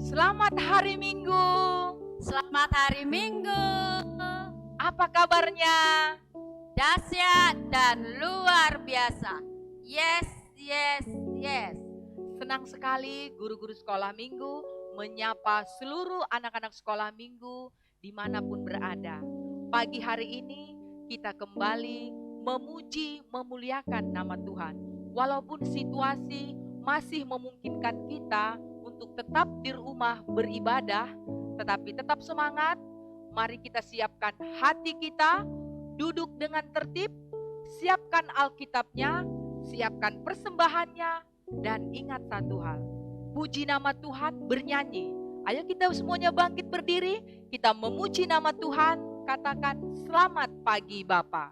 Selamat hari Minggu. Selamat hari Minggu. Apa kabarnya? Dahsyat dan luar biasa. Yes, yes, yes. Senang sekali guru-guru sekolah minggu menyapa seluruh anak-anak sekolah minggu dimanapun berada. Pagi hari ini kita kembali memuji, memuliakan nama Tuhan. Walaupun situasi masih memungkinkan kita untuk tetap di rumah beribadah, tetapi tetap semangat. Mari kita siapkan hati kita, duduk dengan tertib, siapkan Alkitabnya, siapkan persembahannya, dan ingat satu hal, puji nama Tuhan, bernyanyi. Ayo kita semuanya bangkit berdiri, kita memuji nama Tuhan, katakan selamat pagi Bapa.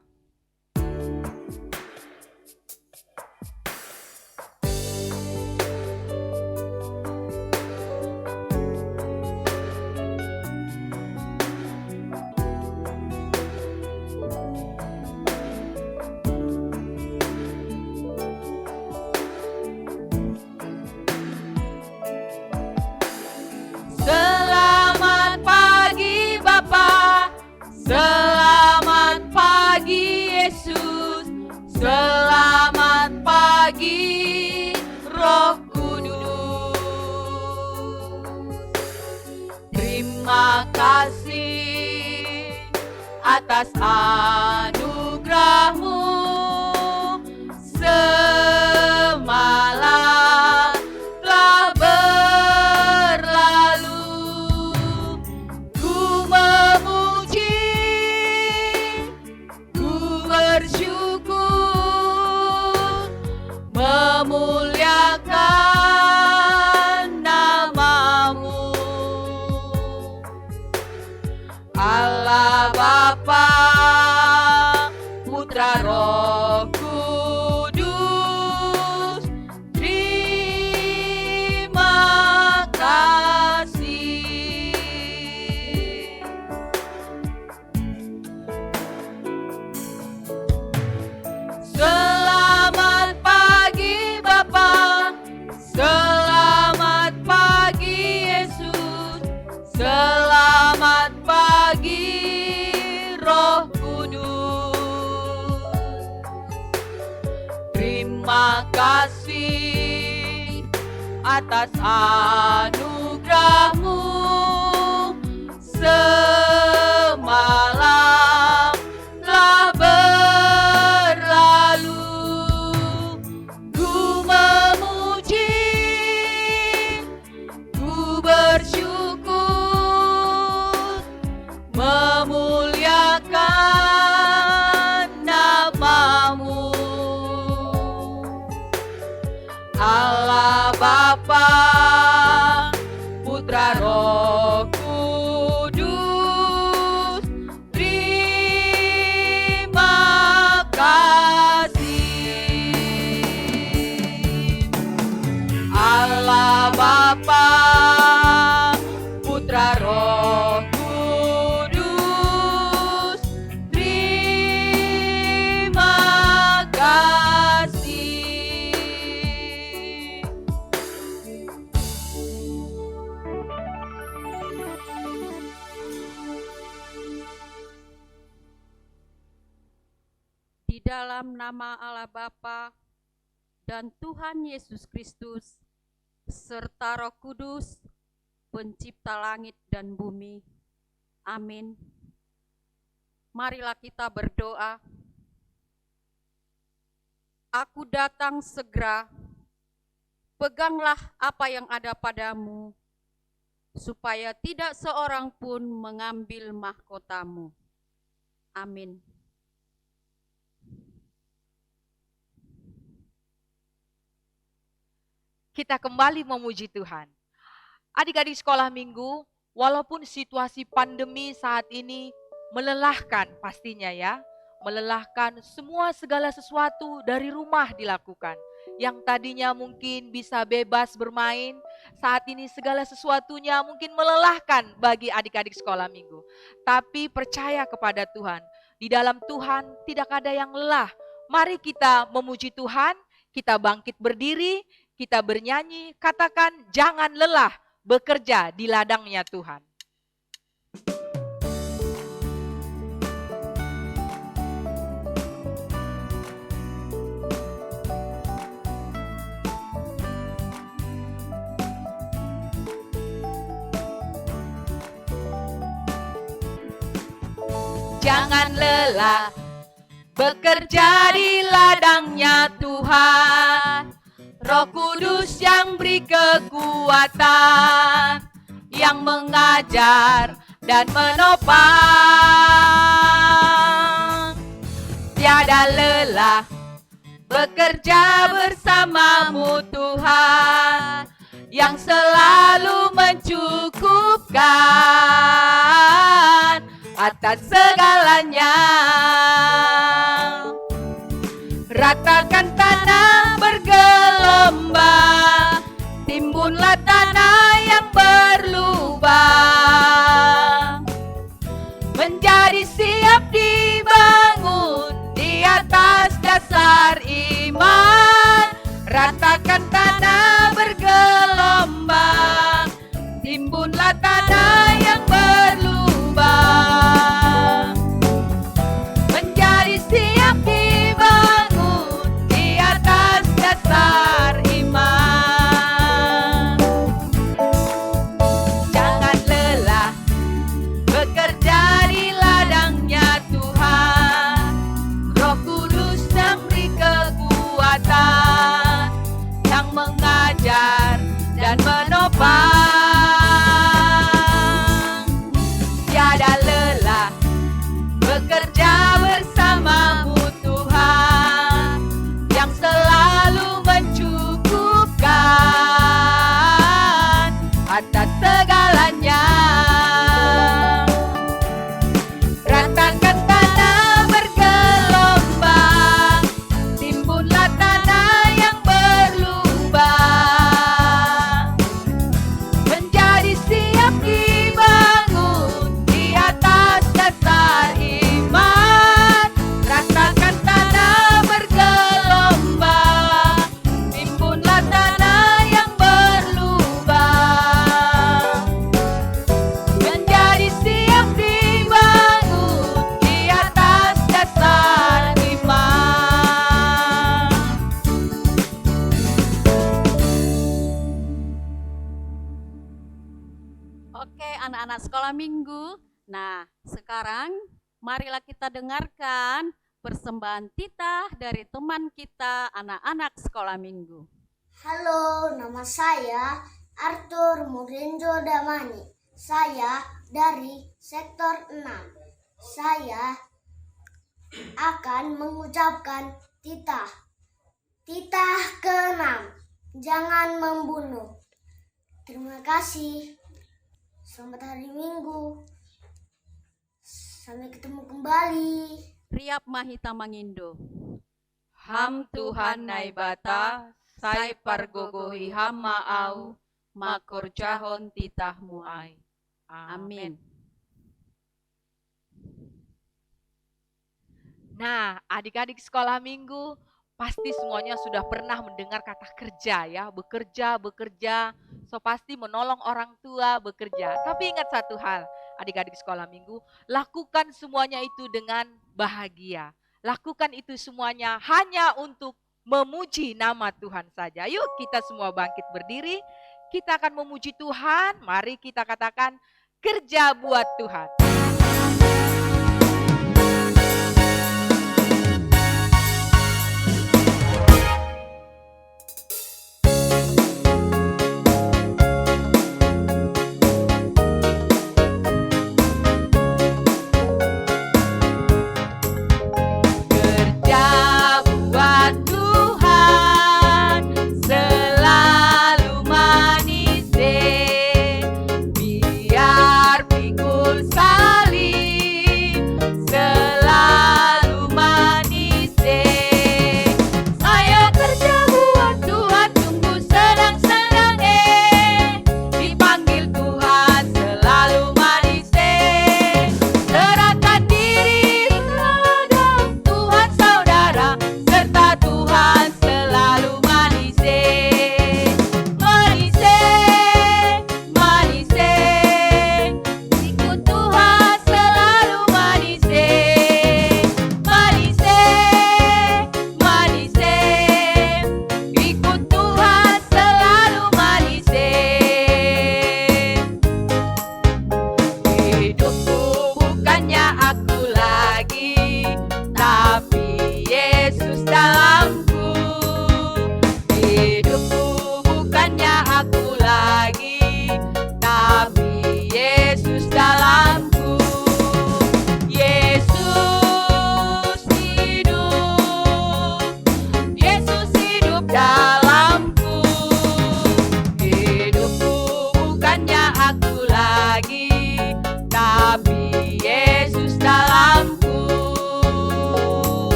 Selamat pagi Bapa, selamat pagi Yesus, selamat pagi Roh Kudus. Terima kasih atas anugerah-Mu semalam telah berlalu. Ku memuji, ku bersyukur, memuliakan nama-Mu. Allah Bapa, Putra Roh Kudus, terima kasih. Selamat pagi Bapa, selamat pagi Yesus, selamat pagi Roh Kudus. Terima kasih atas anugerah-Mu semalam telah berlalu. Ku memuji, ku bersyukur, memuliakan nama-Mu. Allah Bapa, Putra Roh Kudus, terima kasih. Allah Bapa, Putra Roh Kudus, terima kasih. Di dalam nama Allah Bapa dan Tuhan Yesus Kristus serta Roh Kudus, pencipta langit dan bumi. Amin. Marilah kita berdoa. Aku datang segera, peganglah apa yang ada padamu, supaya tidak seorang pun mengambil mahkotamu. Amin. Kita kembali memuji Tuhan. Adik-adik sekolah minggu, walaupun situasi pandemi saat ini melelahkan pastinya ya, melelahkan semua segala sesuatu dari rumah dilakukan. Yang tadinya mungkin bisa bebas bermain, saat ini segala sesuatunya mungkin melelahkan bagi adik-adik sekolah minggu. Tapi percaya kepada Tuhan, di dalam Tuhan tidak ada yang lelah. Mari kita memuji Tuhan, kita bangkit berdiri, kita bernyanyi, katakan jangan lelah, bekerja di ladangnya Tuhan. Jangan lelah bekerja di ladangnya Tuhan. Roh Kudus yang beri kekuatan, yang mengajar dan menopang. Tiada lelah bekerja bersamamu Tuhan, yang selalu mencukupkan atas segalanya. Ratakan tanah bergelombang, timbunlah tanah yang berlubang, menjadi siap dibangun di atas dasar iman. Ratakan tanah bergelombang, timbunlah tanah yang berlubang, menjadi siap dibangun di atas dasar iman. Jangan lelah bekerja di ladangnya Tuhan. Roh Kudus yang beri kekuatan, yang mengajar dan menopang. Tiada lelah bekerja bersamamu Tuhan, yang selalu mencukupkan atas segalanya. Ratakan tanah bergelombang, timbunlah tanah yang berlubang, menjadi siap dibangun di atas dasar iman. Ratakan tanah bergelombang, timbunlah tanah yang berlubang, menjadi siap dibangun di atas dasar iman. Oke, anak-anak sekolah minggu. Nah, sekarang marilah kita dengarkan persembahan titah dari teman kita, anak-anak sekolah minggu. Halo, nama saya Arthur Murenjo Damani. Saya dari sektor 6. Saya akan mengucapkan titah. Titah ke-6. Jangan membunuh. Terima kasih. Selamat hari Minggu. Sampai ketemu kembali. Riap Mahita Mangindo. Ham Tuhan naibata, sai pargogohi hamma au, makor jahon titahmu ai. Amin. Nah, adik-adik sekolah minggu, pasti semuanya sudah pernah mendengar kata kerja ya, bekerja. So pasti menolong orang tua bekerja. Tapi ingat satu hal, adik-adik sekolah minggu, lakukan semuanya itu dengan bahagia. Lakukan itu semuanya hanya untuk memuji nama Tuhan saja. Yuk kita semua bangkit berdiri, kita akan memuji Tuhan. Mari kita katakan, kerja buat Tuhan. Biar pikul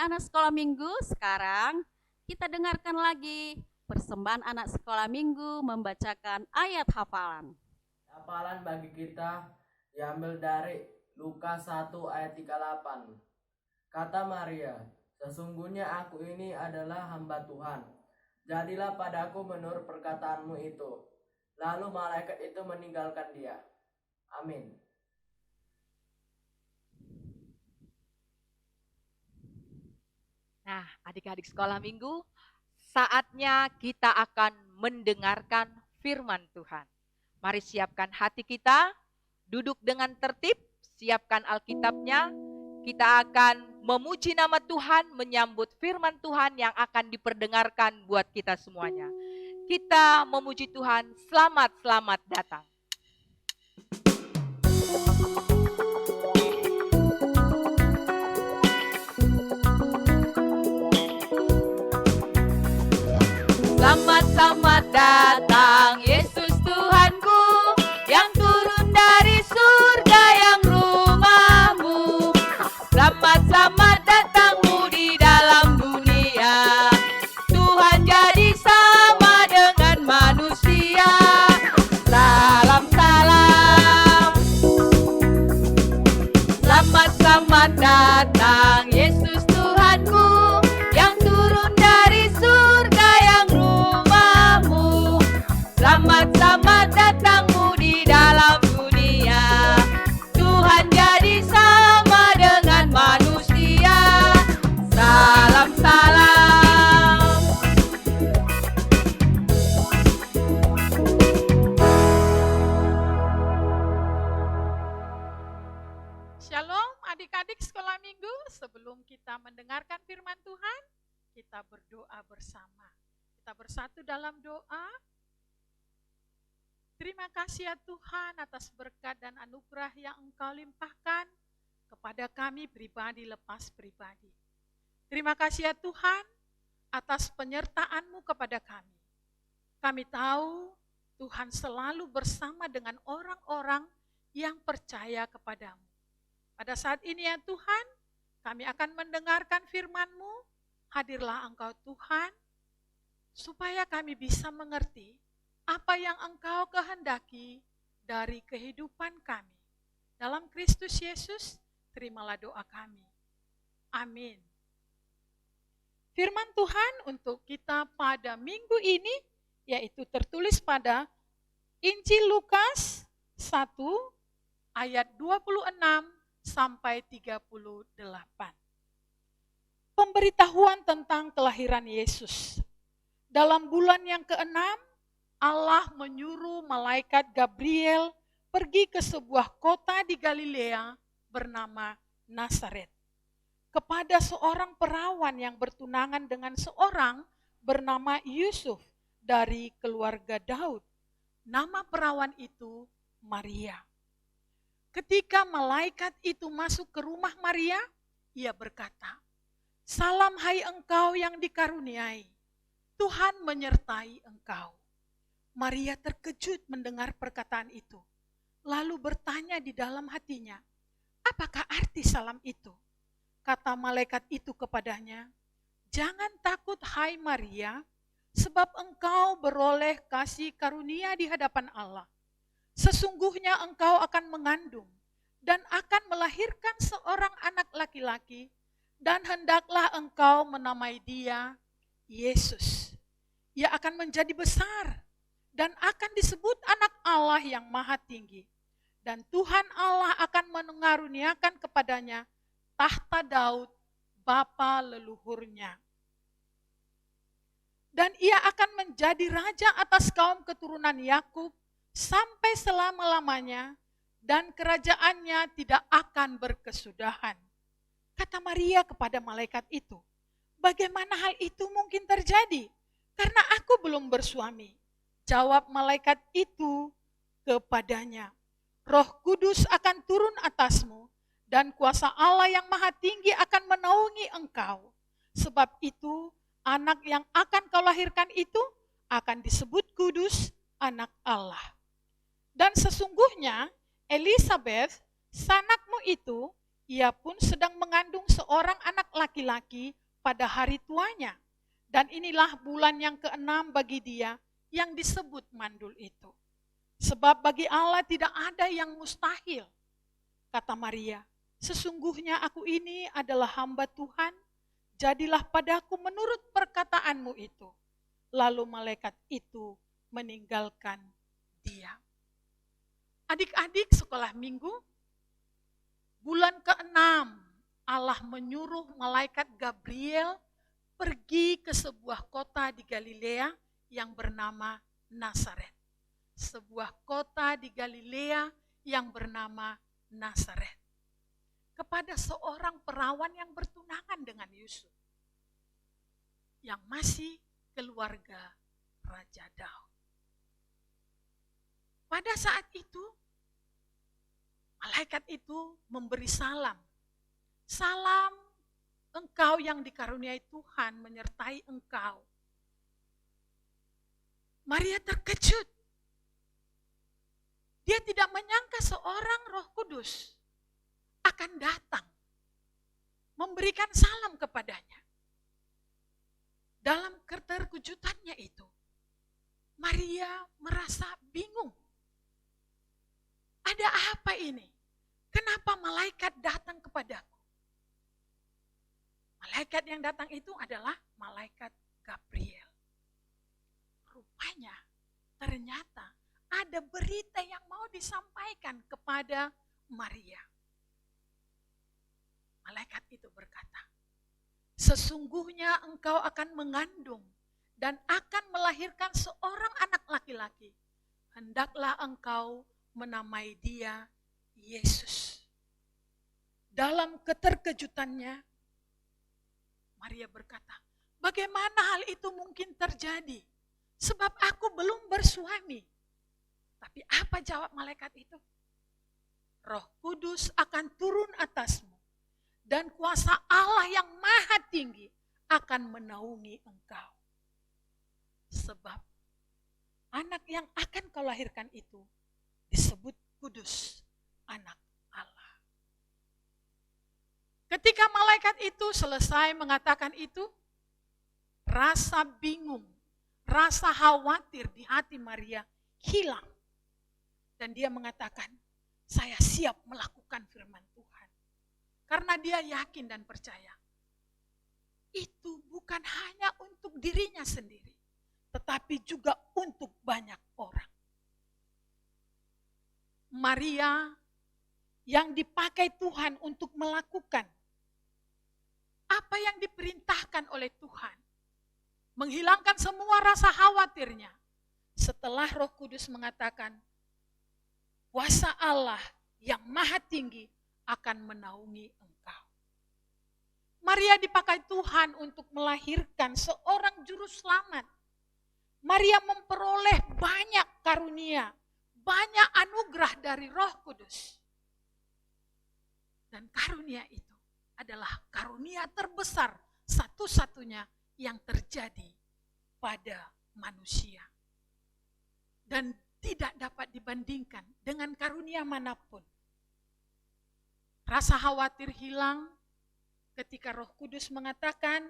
anak-anak sekolah minggu, sekarang kita dengarkan lagi persembahan anak sekolah minggu membacakan ayat hafalan. Hafalan bagi kita diambil dari Lukas 1 ayat 38. Kata Maria, sesungguhnya aku ini adalah hamba Tuhan. Jadilah padaku menurut perkataanmu itu. Lalu malaikat itu meninggalkan dia. Amin. Nah, adik-adik sekolah minggu, saatnya kita akan mendengarkan firman Tuhan. Mari siapkan hati kita, duduk dengan tertib, siapkan Alkitabnya. Kita akan memuji nama Tuhan, menyambut firman Tuhan yang akan diperdengarkan buat kita semuanya. Kita memuji Tuhan, selamat datang. Selamat datang Yesus Tuhanku, yang turun dari surga yang rumahmu. Selamat datangmu di dalam dunia. Tuhan jadi sama dengan manusia. Salam. Selamat datang Yesus Tuhanku, yang turun dari surga yang rumahmu. Selamat datangmu di dalam dunia. Tuhan jadi sama dengan manusia. Salam. Shalom adik-adik sekolah minggu, sebelum kita mendengarkan firman Tuhan, kita berdoa bersama. Kita bersatu dalam doa. Terima kasih ya Tuhan atas berkat dan anugerah yang Engkau limpahkan kepada kami pribadi lepas pribadi. Terima kasih ya Tuhan atas penyertaan-Mu kepada kami. Kami tahu Tuhan selalu bersama dengan orang-orang yang percaya kepadamu. Pada saat ini ya Tuhan, kami akan mendengarkan firman-Mu. Hadirlah Engkau Tuhan, supaya kami bisa mengerti apa yang Engkau kehendaki dari kehidupan kami. Dalam Kristus Yesus, terimalah doa kami. Amin. Firman Tuhan untuk kita pada minggu ini, yaitu tertulis pada Injil Lukas 1 ayat 26 sampai 38. Pemberitahuan tentang kelahiran Yesus. Dalam bulan yang ke-6, Allah menyuruh malaikat Gabriel pergi ke sebuah kota di Galilea bernama Nazaret, kepada seorang perawan yang bertunangan dengan seorang bernama Yusuf dari keluarga Daud. Nama perawan itu Maria. Ketika malaikat itu masuk ke rumah Maria, ia berkata, "Salam hai engkau yang dikaruniai, Tuhan menyertai engkau." Maria terkejut mendengar perkataan itu, lalu bertanya di dalam hatinya, "Apakah arti salam itu?" Kata malaikat itu kepadanya, "Jangan takut hai Maria, sebab engkau beroleh kasih karunia di hadapan Allah. Sesungguhnya engkau akan mengandung dan akan melahirkan seorang anak laki-laki, dan hendaklah engkau menamai dia Yesus. Ia akan menjadi besar dan akan disebut anak Allah yang maha tinggi. Dan Tuhan Allah akan mengaruniakan kepadanya tahta Daud, bapa leluhurnya. Dan ia akan menjadi raja atas kaum keturunan Yakub sampai selama-lamanya, dan kerajaannya tidak akan berkesudahan." Kata Maria kepada malaikat itu, "Bagaimana hal itu mungkin terjadi? Karena aku belum bersuami." Jawab malaikat itu kepadanya, "Roh Kudus akan turun atasmu, dan kuasa Allah yang maha tinggi akan menaungi engkau. Sebab itu, anak yang akan kau lahirkan itu akan disebut kudus, anak Allah. Dan sesungguhnya Elisabeth, sanakmu itu, Ia pun sedang mengandung seorang anak laki-laki pada hari tuanya. Dan inilah bulan yang ke-6 bagi dia yang disebut mandul itu. Sebab bagi Allah tidak ada yang mustahil. Kata Maria, sesungguhnya aku ini adalah hamba Tuhan, jadilah padaku menurut perkataanmu itu. Lalu malaikat itu meninggalkan dia. Adik-adik sekolah minggu, bulan ke-6 Allah menyuruh malaikat Gabriel pergi ke sebuah kota di Galilea yang bernama Nazaret. Sebuah kota di Galilea yang bernama Nazaret. Kepada seorang perawan yang bertunangan dengan Yusuf. Yang masih keluarga Raja Daud. Pada saat itu, malaikat itu memberi salam. Salam, engkau yang dikaruniai Tuhan menyertai engkau. Maria terkejut. Dia tidak menyangka seorang Roh Kudus akan datang memberikan salam kepadanya. Dalam keterkejutannya itu, Maria merasa bingung. Ada apa ini? Kenapa malaikat datang kepadaku? Malaikat yang datang itu adalah malaikat Gabriel. Rupanya, ternyata ada berita yang mau disampaikan kepada Maria. Malaikat itu berkata, sesungguhnya engkau akan mengandung dan akan melahirkan seorang anak laki-laki. Hendaklah engkau menamai dia Yesus. Dalam keterkejutannya, Maria berkata, bagaimana hal itu mungkin terjadi? Sebab aku belum bersuami. Tapi apa jawab malaikat itu? Roh Kudus akan turun atasmu. Dan kuasa Allah yang maha tinggi akan menaungi engkau. Sebab anak yang akan kau lahirkan itu disebut kudus, anak Allah. Ketika malaikat itu selesai mengatakan itu, rasa bingung, rasa khawatir di hati Maria hilang. Dan dia mengatakan, saya siap melakukan firman Tuhan. Karena dia yakin dan percaya. Itu bukan hanya untuk dirinya sendiri, tetapi juga untuk banyak orang. Maria yang dipakai Tuhan untuk melakukan apa yang diperintahkan oleh Tuhan. Menghilangkan semua rasa khawatirnya. Setelah Roh Kudus mengatakan, kuasa Allah yang maha tinggi akan menaungi engkau. Maria dipakai Tuhan untuk melahirkan seorang juru selamat. Maria memperoleh banyak karunia, banyak anugerah dari Roh Kudus. Dan karunia itu adalah karunia terbesar satu-satunya yang terjadi pada manusia. Dan tidak dapat dibandingkan dengan karunia manapun. Rasa khawatir hilang ketika Roh Kudus mengatakan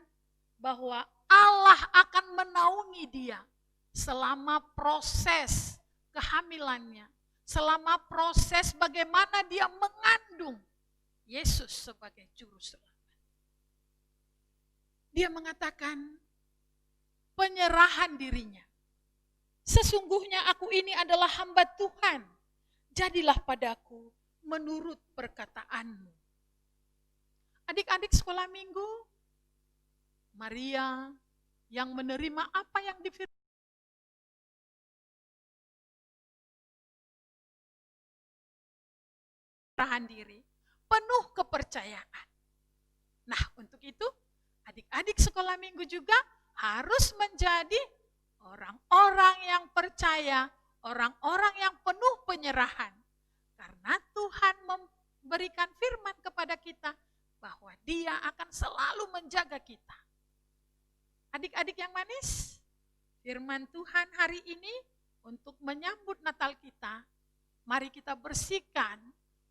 bahwa Allah akan menaungi dia selama proses kehamilannya, selama proses bagaimana dia mengandung Yesus sebagai juru selamat. Dia mengatakan penyerahan dirinya. Sesungguhnya aku ini adalah hamba Tuhan, jadilah padaku menurut perkataanmu. Adik-adik sekolah minggu, Maria yang menerima apa yang difirmankan diri, penuh kepercayaan. Nah, untuk itu adik-adik sekolah minggu juga harus menjadi orang-orang yang percaya, orang-orang yang penuh penyerahan. Karena Tuhan memberikan firman kepada kita bahwa Dia akan selalu menjaga kita. Adik-adik yang manis, firman Tuhan hari ini untuk menyambut Natal kita, mari kita bersihkan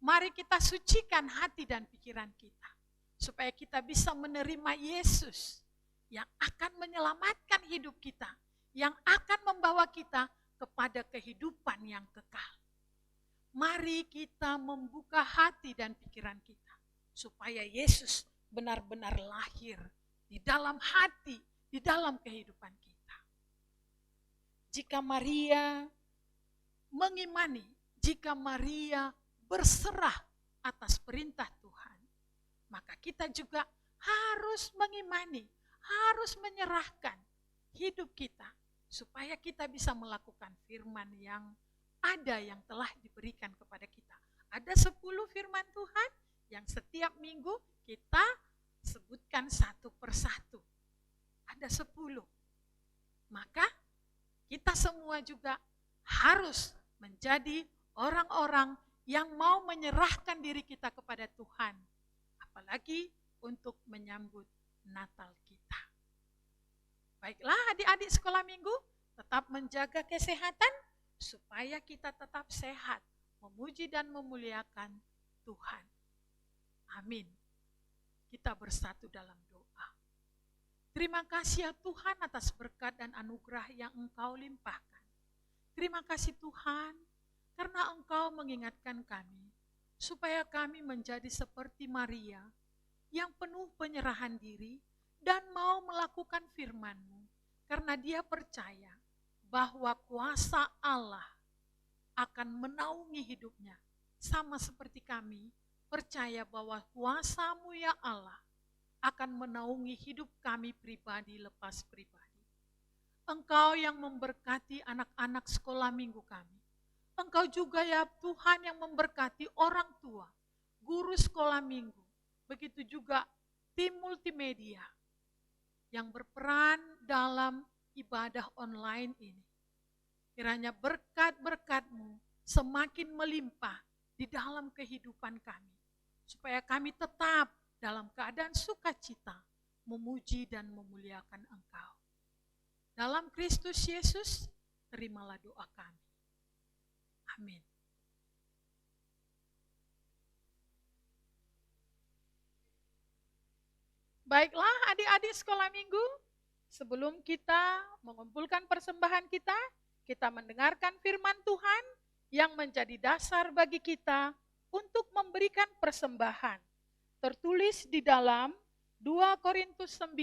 Mari kita sucikan hati dan pikiran kita, supaya kita bisa menerima Yesus yang akan menyelamatkan hidup kita, yang akan membawa kita kepada kehidupan yang kekal. Mari kita membuka hati dan pikiran kita, supaya Yesus benar-benar lahir di dalam hati, di dalam kehidupan kita. Jika Maria mengimani, jika Maria berserah atas perintah Tuhan, maka kita juga harus mengimani, harus menyerahkan hidup kita, supaya kita bisa melakukan firman yang ada, yang telah diberikan kepada kita. Ada 10 firman Tuhan yang setiap minggu kita sebutkan satu persatu. Ada 10. Maka kita semua juga harus menjadi orang-orang yang mau menyerahkan diri kita kepada Tuhan. Apalagi untuk menyambut Natal kita. Baiklah adik-adik sekolah minggu, tetap menjaga kesehatan supaya kita tetap sehat, memuji dan memuliakan Tuhan. Amin. Kita bersatu dalam doa. Terima kasih ya Tuhan atas berkat dan anugerah yang Engkau limpahkan. Terima kasih Tuhan, karena Engkau mengingatkan kami, supaya kami menjadi seperti Maria, yang penuh penyerahan diri dan mau melakukan firman-Mu, karena dia percaya bahwa kuasa Allah akan menaungi hidupnya, sama seperti kami percaya bahwa kuasa-Mu ya Allah akan menaungi hidup kami pribadi lepas pribadi. Engkau yang memberkati anak-anak sekolah minggu kami. Engkau juga ya Tuhan yang memberkati orang tua, guru sekolah minggu, begitu juga tim multimedia yang berperan dalam ibadah online ini. Kiranya berkat-berkat-Mu semakin melimpah di dalam kehidupan kami, supaya kami tetap dalam keadaan sukacita, memuji dan memuliakan Engkau. Dalam Kristus Yesus, terimalah doa kami. Amin. Baiklah adik-adik sekolah minggu, sebelum kita mengumpulkan persembahan kita mendengarkan firman Tuhan yang menjadi dasar bagi kita untuk memberikan persembahan. Tertulis di dalam 2 Korintus 9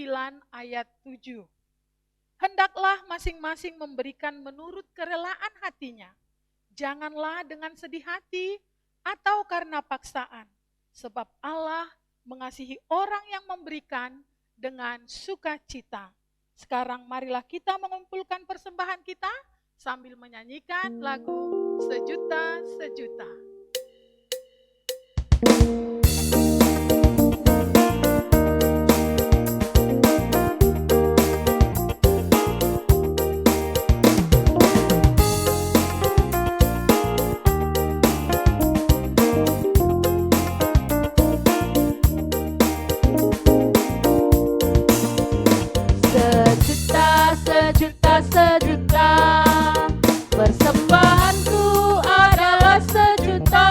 ayat 7. Hendaklah masing-masing memberikan menurut kerelaan hatinya. Janganlah dengan sedih hati atau karena paksaan, sebab Allah mengasihi orang yang memberikan dengan sukacita. Sekarang marilah kita mengumpulkan persembahan kita sambil menyanyikan lagu Sejuta Sejuta. Sejuta, persembahanku adalah sejuta.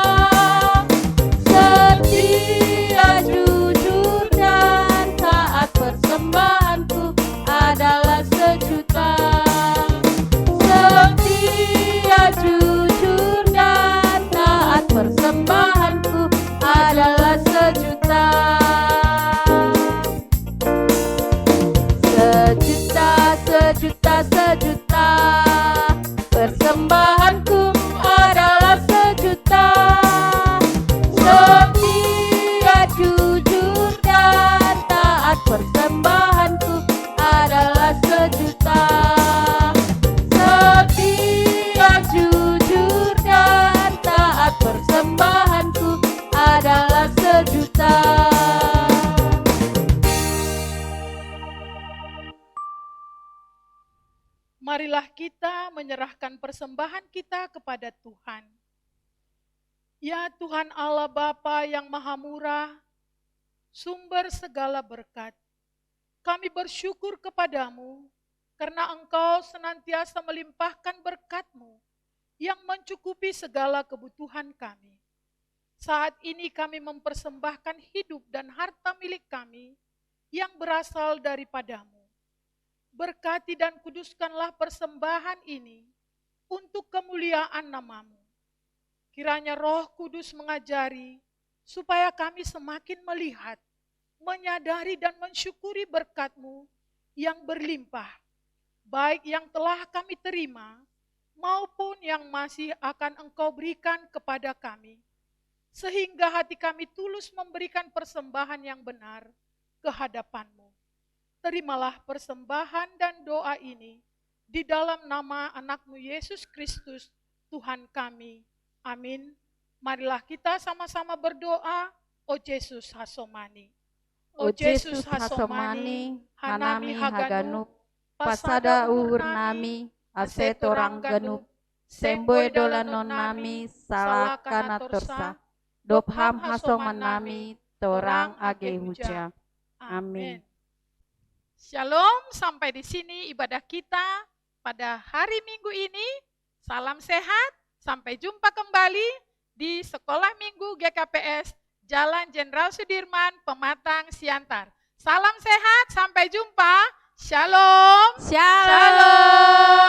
Setia, jujur dan taat, persembahanku adalah sejuta. Setia, jujur dan taat, persembahanku adalah sejuta. Sejuta, persembahanku adalah sejuta. Setia, jujur dan taat, persembahanku adalah sejuta. Setia, jujur dan taat, persembahanku adalah sejuta. Marilah kita menyerahkan persembahan kita kepada Tuhan. Ya Tuhan Allah Bapa yang Maha Murah, sumber segala berkat, kami bersyukur kepadamu karena Engkau senantiasa melimpahkan berkat-Mu yang mencukupi segala kebutuhan kami. Saat ini kami mempersembahkan hidup dan harta milik kami yang berasal daripadamu. Berkati dan kuduskanlah persembahan ini untuk kemuliaan namamu. Kiranya Roh Kudus mengajari supaya kami semakin melihat, menyadari dan mensyukuri berkat-Mu yang berlimpah, baik yang telah kami terima maupun yang masih akan Engkau berikan kepada kami, sehingga hati kami tulus memberikan persembahan yang benar ke hadapan-Mu. Terimalah persembahan dan doa ini di dalam nama anak-Mu Yesus Kristus, Tuhan kami. Amin. Marilah kita sama-sama berdoa. O Yesus Hasomani. O Jesus Hasomani, Hanami Haganup, Pasada Uhur Nami, Asetorang Ganup, Semboy Dolanon Nami, Salakana Torsa, Dopham Hasoman Nami, Torang Age Huja. Amin. Shalom, sampai di sini ibadah kita pada hari Minggu ini. Salam sehat, sampai jumpa kembali di Sekolah Minggu GKPS Jalan Jenderal Sudirman, Pematang, Siantar. Salam sehat, sampai jumpa. Shalom. Shalom. Shalom.